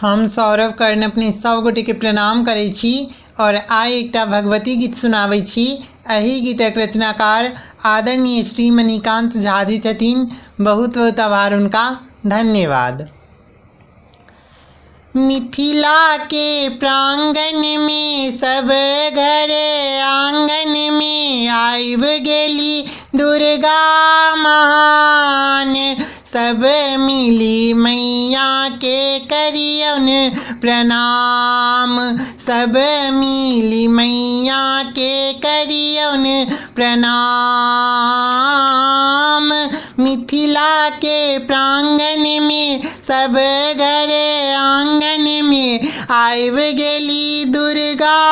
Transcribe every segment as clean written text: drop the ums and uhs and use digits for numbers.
हम सौरभ कर्ण अपने सब गोटे के प्रणाम करै छी और आइ एकटा भगवती गीत सुनाबै छी। एहि गीतक रचनाकार आदरणीय श्री मणिकांत झा जी छथिन। बहुत बहुत आभार उनका, धन्यवाद। मिथिला के प्रांगण में सब घर आंगन में आइब गेली दुर्गा महान। सब मिली मैया के करियौन प्रणाम। सब मिली मैया के करियौन प्रणाम। मिथिला के प्रांगण में सब घर आंगन में आइब गेली दुर्गा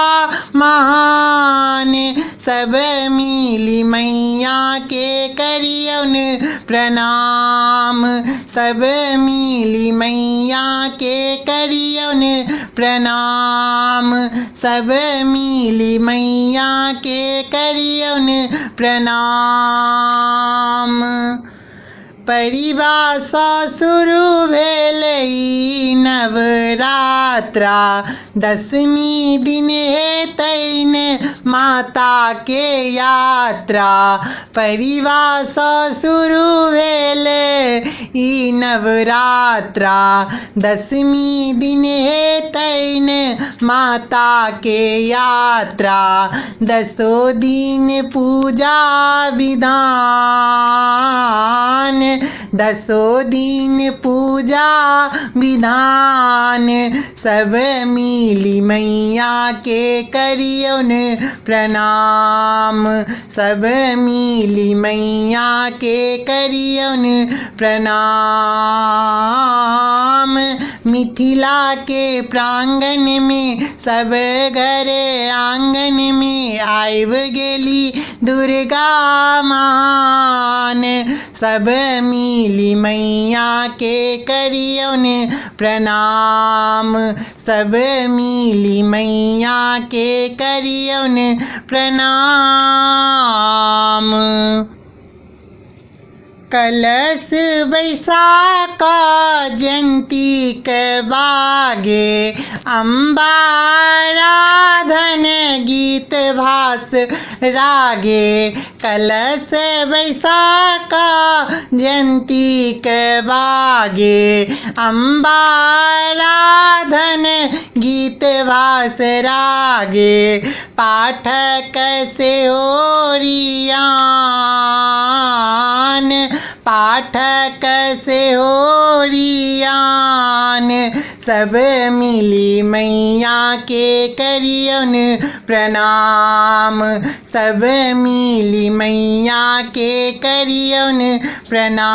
महान। सब मिली मैया के करियौन प्रणाम। सब मिली मैया के करियौन प्रणाम। सब मिली मैया के करियौन प्रणाम। परिभाषा शुरू भेल नवरात्रा। दशमी दिन हेतैन माता के यात्रा। परिभाषा शुरू भेल नवरात्रा। दशमी दिन हेतैन माता के यात्रा। 10 दिन पूजा विधान। 10 दिन पूजा विधान। सब मिली मैया के करियौन प्रणाम। सब मिली मैया के करियौन प्रणाम। मिथिला के प्रांगण में सब घर आंगन में आइब गेली दुर्गा महान। सब मिली मैया के करियौन प्रणाम। सब मिली मैया के करियौन प्रणाम। कलश बैसाख जयंती के बागे। अम्बा आराधन गीत भास रागे। कलश बैसाख जयंती के बागे। अम्बा आराधन गीत भास रागे। पाठक से ओरियान। पाठक से ओरियान। सब मिली मैया के करियौन प्रणाम। सब मिली मैया के करियौन प्रणाम।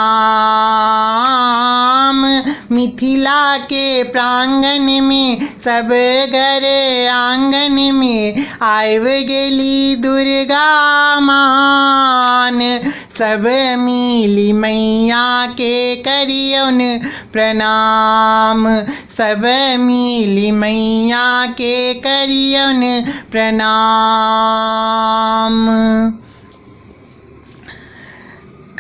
मिथिला के प्रांगण में सब घर आंगन में आइब गेली दुर्गा महान। सब मिली मैया के करियौन प्रणाम। सब मिली मैया के करियौन प्रणाम।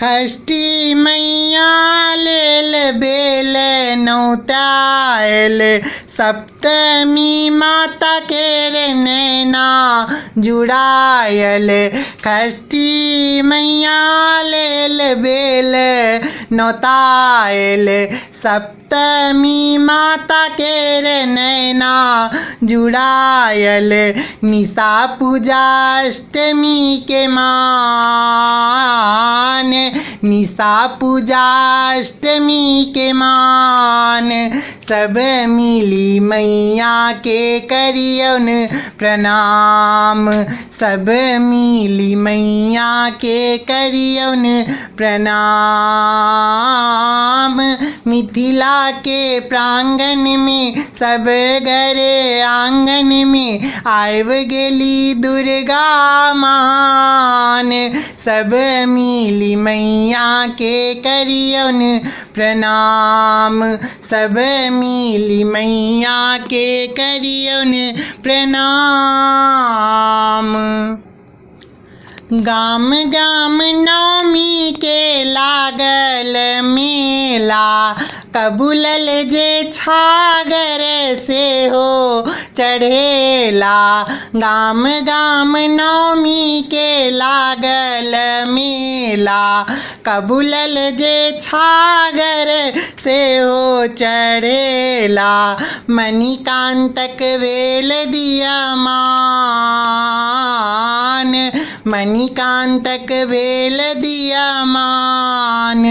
षष्ठी मैया लेल बेल नौतायल। सप्तमी माता के नैना जुड़ायल। षष्ठी मैया लेल बेल नौतायल। सप्तमी माता के नैना जुड़ायल। निशा पूजा अष्टमी के मान। निशा पूजा अष्टमी के मान। सब मिली मैया के करियौन प्रणाम। सब मिली मैया के करियौन प्रणाम। मिथिला के प्रांगण में सब घर आंगन में आइब गेली दुर्गा महान। सब मिली मैया के करियौन प्रणाम। सब मिली मैया के करियौन प्रणाम। गाम गाम नवमी के लागल मेला। कबूलल जे छागर से हो चढ़ेला गाम गाम नवमी के लागल मेला कबूलल जे छागर से हो चढ़ेला मणिकांतक वेल दिया मान मणिकांतक वेल दिया मान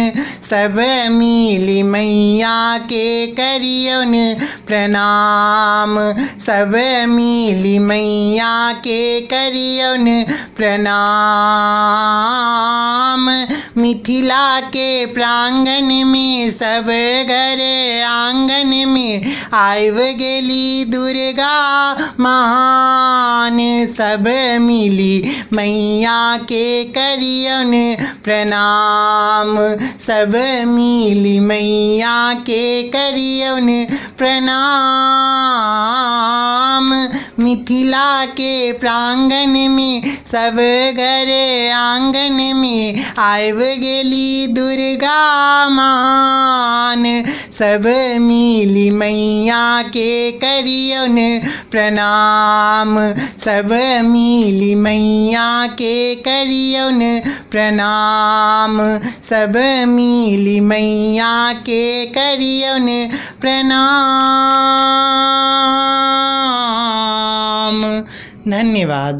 सब मिली मैया के करियन प्रणाम सब मिली मैया के करियन प्रणाम मिथिला के प्रांगण में सब घर आंगन में आइब गेली दुर्गा महान सब मिली मैया के करियन प्रणाम सब मिली मैया के करियन प्रणाम मिथिला के प्रांगण में सब घर आंगन में आइब गेली दुर्गा महान सब मिली मैया के करियन प्रणाम सब मिली मैया के करियन प्रणाम सब मिली मैया के करियन प्रणाम। धन्यवाद।